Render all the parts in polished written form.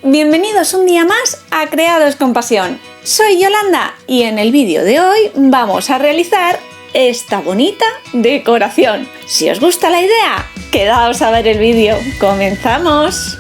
Bienvenidos un día más a Creados con Pasión. Soy Yolanda y en el vídeo de hoy vamos a realizar esta bonita decoración. Si os gusta la idea, quedaos a ver el vídeo. ¡Comenzamos!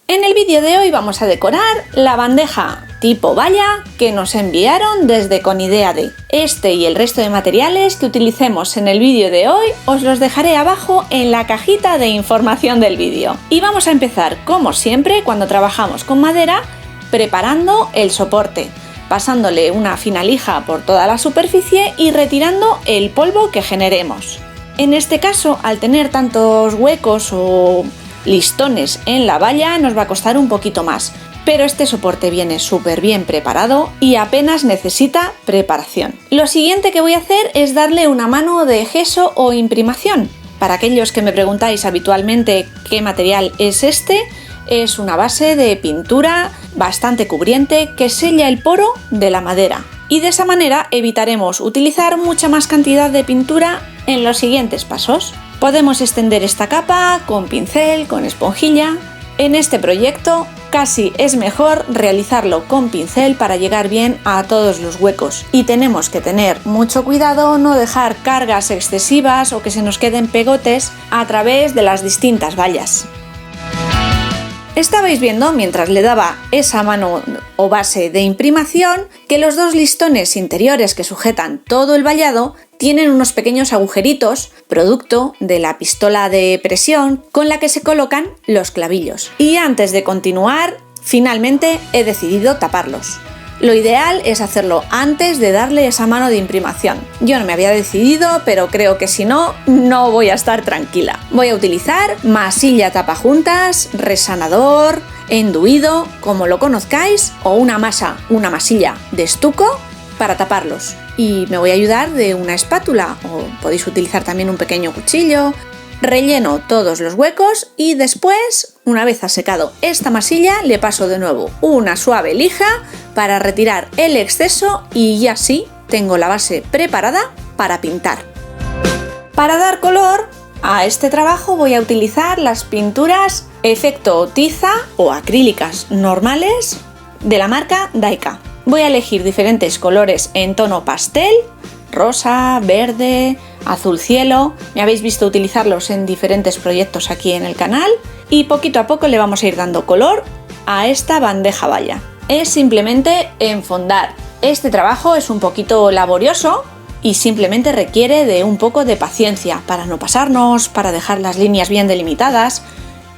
En el vídeo de hoy vamos a decorar la bandeja tipo valla que nos enviaron desde Conideade. Este y el resto de materiales que utilicemos en el vídeo de hoy os los dejaré abajo en la cajita de información del vídeo. Y vamos a empezar, como siempre, cuando trabajamos con madera, preparando el soporte, pasándole una fina lija por toda la superficie y retirando el polvo que generemos. En este caso, al tener tantos huecos o listones en la valla, nos va a costar un poquito más, pero este soporte viene súper bien preparado y apenas necesita preparación. Lo siguiente que voy a hacer es darle una mano de gesso o imprimación. Para aquellos que me preguntáis habitualmente qué material es este, es una base de pintura bastante cubriente que sella el poro de la madera. Y de esa manera evitaremos utilizar mucha más cantidad de pintura en los siguientes pasos. Podemos extender esta capa con pincel, con esponjilla. En este proyecto casi es mejor realizarlo con pincel para llegar bien a todos los huecos. Y tenemos que tener mucho cuidado, no dejar cargas excesivas o que se nos queden pegotes a través de las distintas vallas. Estabais viendo, mientras le daba esa mano o base de imprimación, que los dos listones interiores que sujetan todo el vallado tienen unos pequeños agujeritos, producto de la pistola de presión con la que se colocan los clavillos. Y antes de continuar, finalmente he decidido taparlos. Lo ideal es hacerlo antes de darle esa mano de imprimación. Yo no me había decidido, pero creo que si no, no voy a estar tranquila. Voy a utilizar masilla tapajuntas, resanador, enduido, como lo conozcáis, o una masilla de estuco para taparlos. Y me voy a ayudar de una espátula, o podéis utilizar también un pequeño cuchillo. Relleno todos los huecos y después, una vez ha secado esta masilla, le paso de nuevo una suave lija para retirar el exceso y ya sí tengo la base preparada para pintar. Para dar color a este trabajo voy a utilizar las pinturas efecto tiza o acrílicas normales de la marca Daika. Voy a elegir diferentes colores en tono pastel, rosa, verde, azul cielo. Me habéis visto utilizarlos en diferentes proyectos aquí en el canal y poquito a poco le vamos a ir dando color a esta bandeja valla. Es simplemente enfondar. Este trabajo es un poquito laborioso y simplemente requiere de un poco de paciencia para no pasarnos, para dejar las líneas bien delimitadas,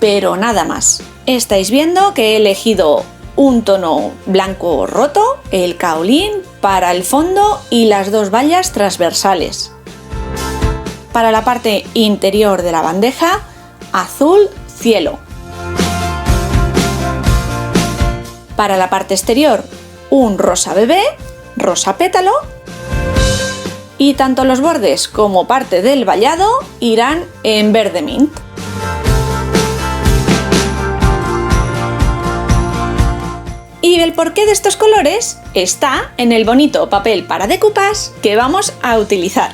pero nada más. Estáis viendo que he elegido un tono blanco roto, el kaolín, para el fondo y las dos vallas transversales. Para la parte interior de la bandeja, azul cielo. Para la parte exterior, un rosa bebé, rosa pétalo. Y tanto los bordes como parte del vallado irán en verde mint. Y el porqué de estos colores está en el bonito papel para decoupage que vamos a utilizar.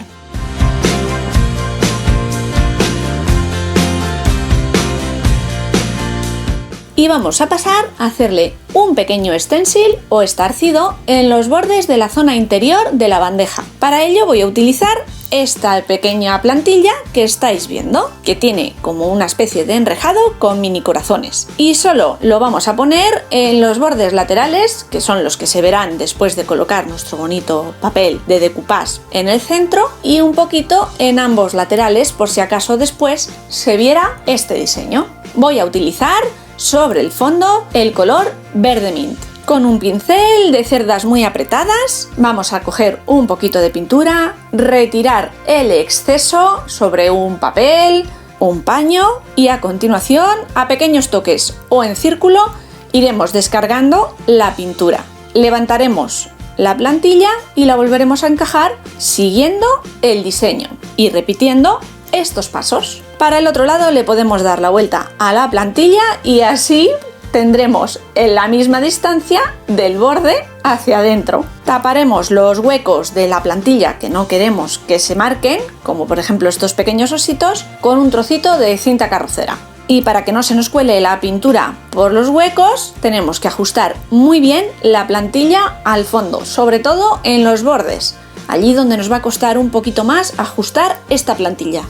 Y vamos a pasar a hacerle un pequeño stencil o estarcido en los bordes de la zona interior de la bandeja. Para ello voy a utilizar esta pequeña plantilla que estáis viendo, que tiene como una especie de enrejado con mini corazones. Y solo lo vamos a poner en los bordes laterales, que son los que se verán después de colocar nuestro bonito papel de decoupage en el centro, y un poquito en ambos laterales por si acaso después se viera este diseño. Voy a utilizar sobre el fondo el color verde mint. Con un pincel de cerdas muy apretadas vamos a coger un poquito de pintura, retirar el exceso sobre un papel, un paño y a continuación a pequeños toques o en círculo iremos descargando la pintura. Levantaremos la plantilla y la volveremos a encajar siguiendo el diseño y repitiendo estos pasos. Para el otro lado le podemos dar la vuelta a la plantilla y así tendremos en la misma distancia del borde hacia adentro. Taparemos los huecos de la plantilla que no queremos que se marquen, como por ejemplo estos pequeños ositos, con un trocito de cinta carrocera. Y para que no se nos cuele la pintura por los huecos, tenemos que ajustar muy bien la plantilla al fondo, sobre todo en los bordes, allí donde nos va a costar un poquito más ajustar esta plantilla.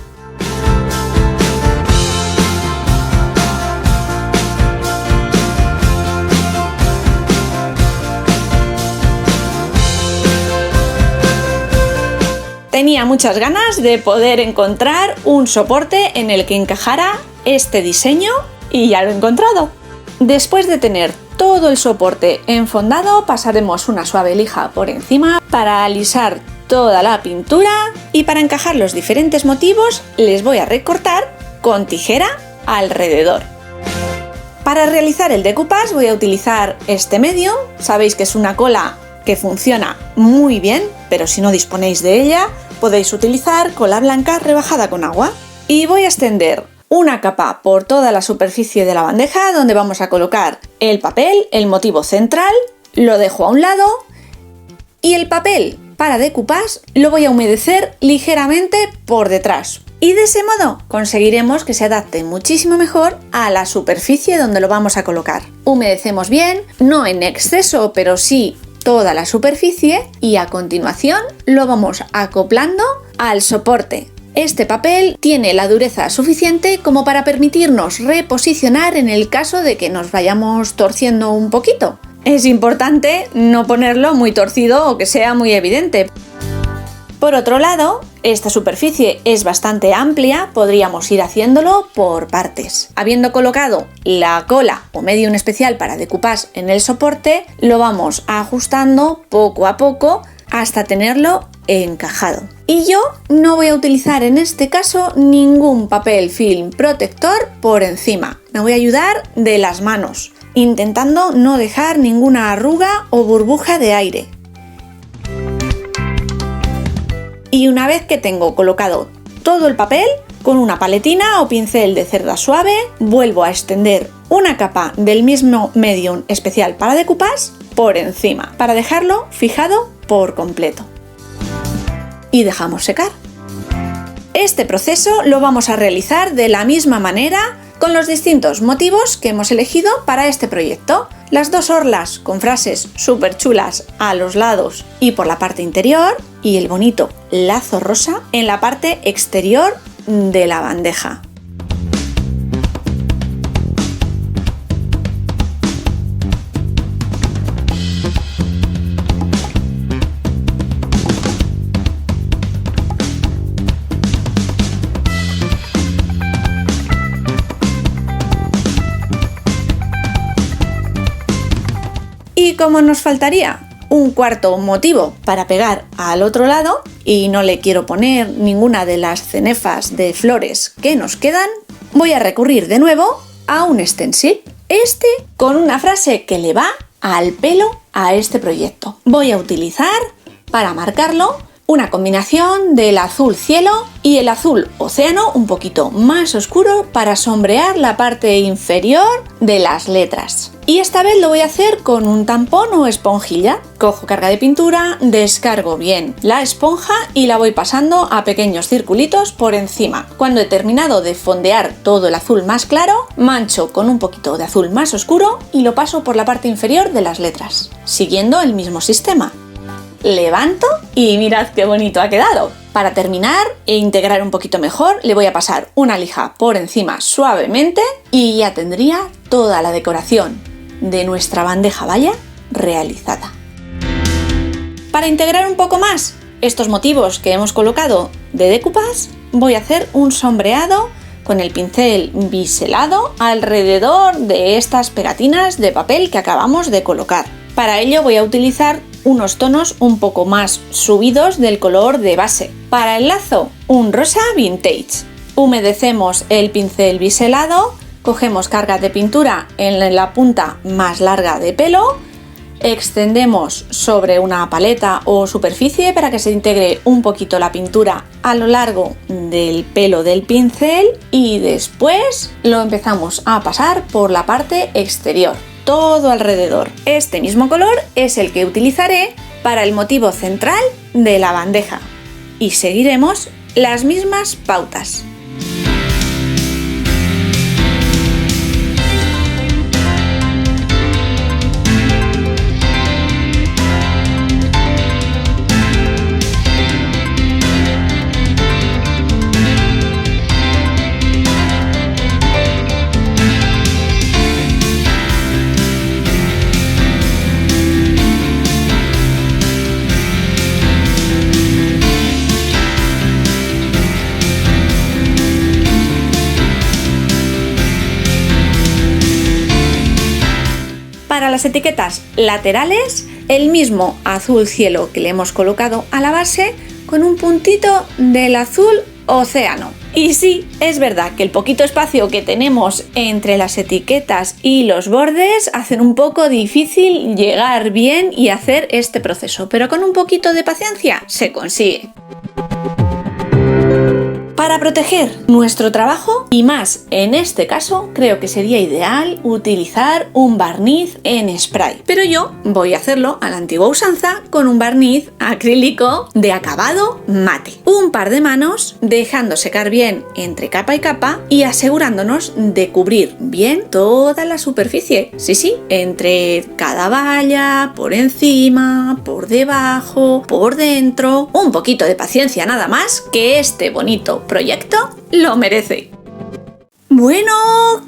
Tenía muchas ganas de poder encontrar un soporte en el que encajara este diseño y ya lo he encontrado. Después de tener todo el soporte enfondado, pasaremos una suave lija por encima para alisar toda la pintura y para encajar los diferentes motivos les voy a recortar con tijera alrededor. Para realizar el decoupage voy a utilizar este medio. Sabéis que es una cola que funciona muy bien, pero si no disponéis de ella, podéis utilizar cola blanca rebajada con agua. Y voy a extender una capa por toda la superficie de la bandeja donde vamos a colocar el papel, el motivo central, lo dejo a un lado y el papel para decoupage lo voy a humedecer ligeramente por detrás. Y de ese modo conseguiremos que se adapte muchísimo mejor a la superficie donde lo vamos a colocar. Humedecemos bien, no en exceso, pero sí toda la superficie y a continuación lo vamos acoplando al soporte. Este papel tiene la dureza suficiente como para permitirnos reposicionar en el caso de que nos vayamos torciendo un poquito. Es importante no ponerlo muy torcido o que sea muy evidente. Por otro lado, esta superficie es bastante amplia, podríamos ir haciéndolo por partes. Habiendo colocado la cola o medium especial para decoupage en el soporte, lo vamos ajustando poco a poco hasta tenerlo encajado. Y yo no voy a utilizar en este caso ningún papel film protector por encima. Me voy a ayudar de las manos, intentando no dejar ninguna arruga o burbuja de aire. Y una vez que tengo colocado todo el papel, con una paletina o pincel de cerda suave, vuelvo a extender una capa del mismo medium especial para decoupage por encima, para dejarlo fijado por completo. Y dejamos secar. Este proceso lo vamos a realizar de la misma manera con los distintos motivos que hemos elegido para este proyecto. Las dos orlas con frases súper chulas a los lados y por la parte interior y el bonito lazo rosa en la parte exterior de la bandeja. Y como nos faltaría un cuarto motivo para pegar al otro lado y no le quiero poner ninguna de las cenefas de flores que nos quedan, voy a recurrir de nuevo a un stencil, este con una frase que le va al pelo a este proyecto. Voy a utilizar para marcarlo una combinación del azul cielo y el azul océano un poquito más oscuro para sombrear la parte inferior de las letras. Y esta vez lo voy a hacer con un tampón o esponjilla. Cojo carga de pintura, descargo bien la esponja y la voy pasando a pequeños circulitos por encima. Cuando he terminado de fondear todo el azul más claro, mancho con un poquito de azul más oscuro y lo paso por la parte inferior de las letras, siguiendo el mismo sistema. Levanto y mirad qué bonito ha quedado. Para terminar e integrar un poquito mejor, le voy a pasar una lija por encima suavemente y ya tendría toda la decoración de nuestra bandeja valla realizada. Para integrar un poco más estos motivos que hemos colocado de decoupage, voy a hacer un sombreado con el pincel biselado alrededor de estas pegatinas de papel que acabamos de colocar. Para ello voy a utilizar unos tonos un poco más subidos del color de base. Para el lazo, un rosa vintage. Humedecemos el pincel biselado, cogemos carga de pintura en la punta más larga de pelo, extendemos sobre una paleta o superficie para que se integre un poquito la pintura a lo largo del pelo del pincel y después lo empezamos a pasar por la parte exterior, todo alrededor. Este mismo color es el que utilizaré para el motivo central de la bandeja y seguiremos las mismas pautas. Para las etiquetas laterales, el mismo azul cielo que le hemos colocado a la base con un puntito del azul océano. Y sí, es verdad que el poquito espacio que tenemos entre las etiquetas y los bordes hacen un poco difícil llegar bien y hacer este proceso, pero con un poquito de paciencia se consigue. Para proteger nuestro trabajo, y más en este caso, creo que sería ideal utilizar un barniz en spray. Pero yo voy a hacerlo a la antigua usanza con un barniz acrílico de acabado mate. Un par de manos dejando secar bien entre capa y capa y asegurándonos de cubrir bien toda la superficie. Sí, entre cada valla, por encima, por debajo, por dentro. Un poquito de paciencia nada más, que este bonito proyecto lo merece. Bueno,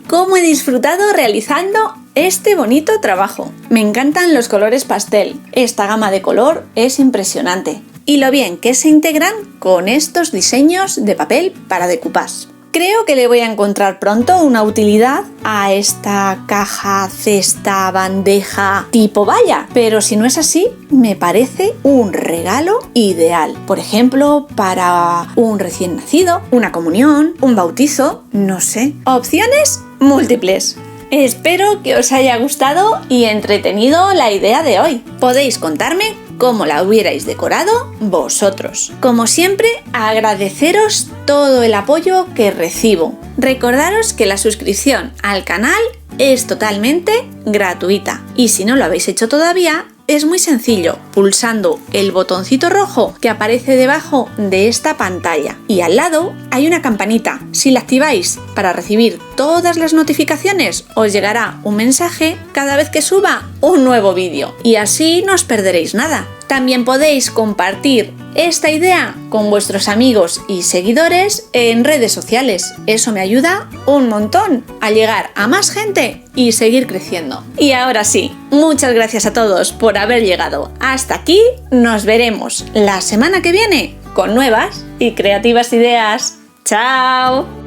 cómo he disfrutado realizando este bonito trabajo. Me encantan los colores pastel. Esta gama de color es impresionante. Y lo bien que se integran con estos diseños de papel para decoupage. Creo que le voy a encontrar pronto una utilidad a esta caja, cesta, bandeja tipo valla, pero si no es así, me parece un regalo ideal. Por ejemplo, para un recién nacido, una comunión, un bautizo, no sé. Opciones múltiples. Espero que os haya gustado y entretenido la idea de hoy. Podéis contarme cómo la hubierais decorado vosotros. Como siempre, agradeceros todo el apoyo que recibo. Recordaros que la suscripción al canal es totalmente gratuita y si no lo habéis hecho todavía, es muy sencillo, pulsando el botoncito rojo que aparece debajo de esta pantalla. Y al lado hay una campanita. Si la activáis para recibir todas las notificaciones, os llegará un mensaje cada vez que suba un nuevo vídeo. Y así no os perderéis nada. También podéis compartir esta idea con vuestros amigos y seguidores en redes sociales. Eso me ayuda un montón a llegar a más gente y seguir creciendo. Y ahora sí, muchas gracias a todos por haber llegado hasta aquí. Nos veremos la semana que viene con nuevas y creativas ideas. ¡Chao!